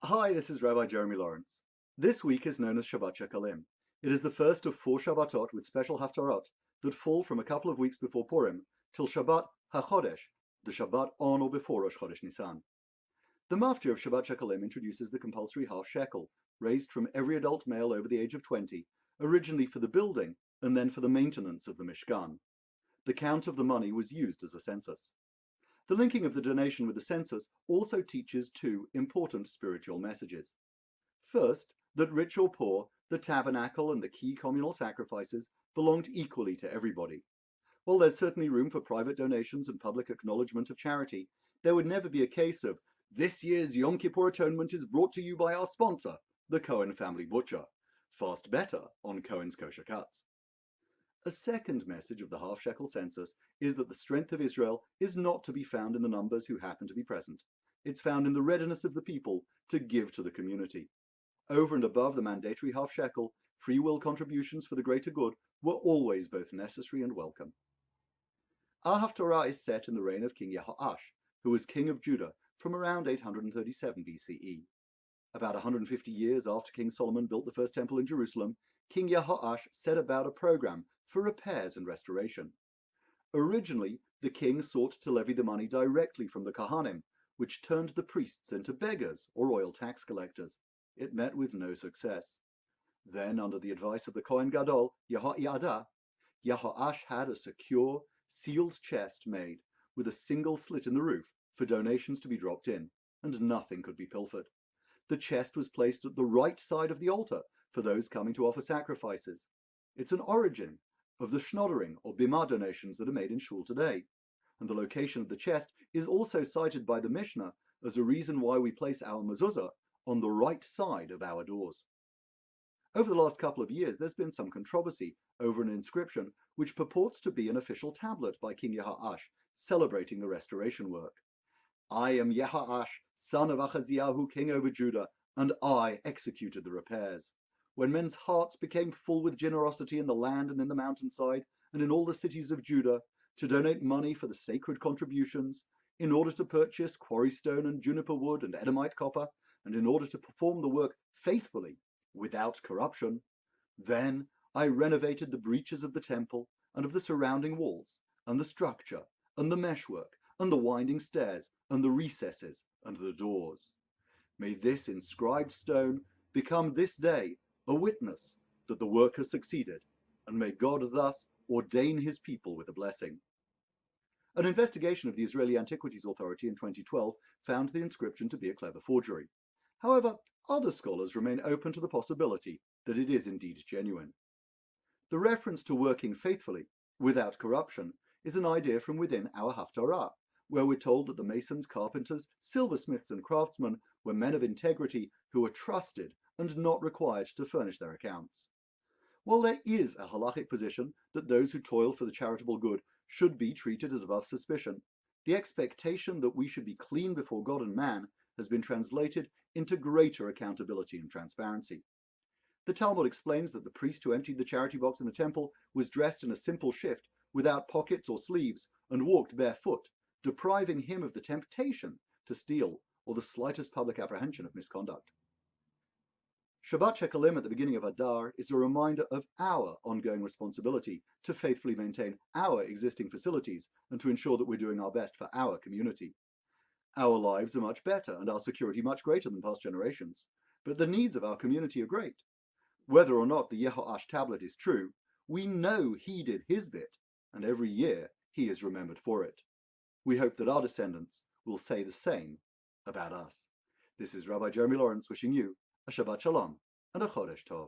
Hi, this is Rabbi Jeremy Lawrence. This week is known as Shabbat Shekalim. It is the first of 4 Shabbatot with special Haftorot that fall from a couple of weeks before Purim till Shabbat HaChodesh, the Shabbat on or before Rosh Chodesh Nisan. The Maftir of Shabbat Shekalim introduces the compulsory half shekel, raised from every adult male over the age of 20, originally for the building and then for the maintenance of the Mishkan. The count of the money was used as a census. The linking of the donation with the census also teaches 2 important spiritual messages. First, that rich or poor, the tabernacle and the key communal sacrifices belonged equally to everybody. While there's certainly room for private donations and public acknowledgement of charity, there would never be a case of, this year's Yom Kippur Atonement is brought to you by our sponsor, the Cohen family butcher. Fast better on Cohen's kosher cuts. A second message of the half-shekel census is that the strength of Israel is not to be found in the numbers who happen to be present. It's found in the readiness of the people to give to the community. Over and above the mandatory half-shekel, free will contributions for the greater good were always both necessary and welcome. Our Haftorah is set in the reign of King Jehoash, who was king of Judah from around 837 BCE. About 150 years after King Solomon built the first temple in Jerusalem, King Jehoash set about a program for repairs and restoration. Originally, the king sought to levy the money directly from the Kohanim, which turned the priests into beggars or royal tax collectors. It met with no success. Then, under the advice of the Kohen Gadol, Jehoiada, Jehoash had a secure, sealed chest made with a single slit in the roof for donations to be dropped in, and nothing could be pilfered. The chest was placed at the right side of the altar for those coming to offer sacrifices. It's an origin of the schnoddering or bimah donations that are made in shul today, and the location of the chest is also cited by the Mishnah as a reason why we place our mezuzah on the right side of our doors. Over the last couple of years, there's been some controversy over an inscription which purports to be an official tablet by King Jehoash celebrating the restoration work. I am Jehoash, son of Achaziyahu, king over Judah, and I executed the repairs. When men's hearts became full with generosity in the land and in the mountainside and in all the cities of Judah, to donate money for the sacred contributions, in order to purchase quarry stone and juniper wood and Edomite copper, and in order to perform the work faithfully, without corruption, then I renovated the breaches of the temple and of the surrounding walls, and the structure, and the meshwork, and the winding stairs, and the recesses, and the doors. May this inscribed stone become this day a witness that the work has succeeded, and may God thus ordain his people with a blessing. An investigation of the Israeli Antiquities Authority in 2012 found the inscription to be a clever forgery. However, other scholars remain open to the possibility that it is indeed genuine. The reference to working faithfully, without corruption, is an idea from within our Haftorah, where we're told that the masons, carpenters, silversmiths and craftsmen were men of integrity who were trusted and not required to furnish their accounts. While there is a halachic position that those who toil for the charitable good should be treated as above suspicion, the expectation that we should be clean before God and man has been translated into greater accountability and transparency. The Talmud explains that the priest who emptied the charity box in the temple was dressed in a simple shift, without pockets or sleeves, and walked barefoot, depriving him of the temptation to steal or the slightest public apprehension of misconduct. Shabbat Shekalim at the beginning of Adar is a reminder of our ongoing responsibility to faithfully maintain our existing facilities and to ensure that we're doing our best for our community. Our lives are much better and our security much greater than past generations, but the needs of our community are great. Whether or not the Jehoash tablet is true, we know he did his bit, and every year he is remembered for it. We hope that our descendants will say the same about us. This is Rabbi Jeremy Lawrence wishing you a Shabbat Shalom and a Chodesh Tov.